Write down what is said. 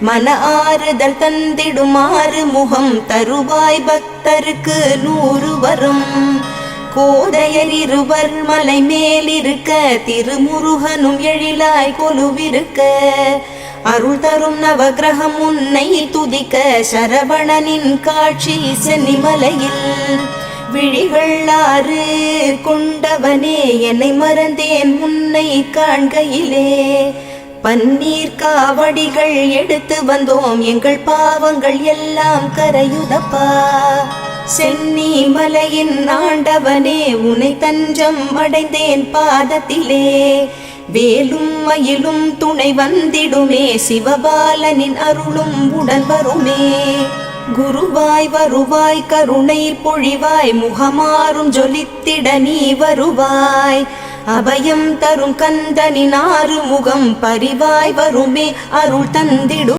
மன ஆறுதல் தந்திடுமாறு முகம் தருவாய் பக்தருக்கு 100 வரும். கோதையர் இருவர் மலை மேலிருக்க திருமுருகனும் எழிலாய் கொலுவிருக்க அருள் தரும் நவகிரகம் உன்னை துதிக்க சரவணனின் காட்சி சென்னிமலையில். விழிகள் 6 கொண்டவனே என்னை மறந்தேன் உன்னை காண்கையிலே. பன்னீர் காவடிகள் எடுத்து வந்தோம் எங்கள் பாவங்கள் எல்லாம் கரையுதப்பா. சென்னி மலையின் ஆண்டவனே உன்னை தஞ்சம் அடைந்தேன் பாதத்திலே. வேலும் மயிலும் துணை வந்திடுமே சிவபாலனின் அருளும் உடன் வருமே. குருவாய் வருவாய் கருணை பொழிவாய் முகமாறும் ஜொலித்திட நீ வருவாய். அபயம் தரும் கந்தனின் 6 முகம் பரிவாய் வருமே அருள் தந்திடும்.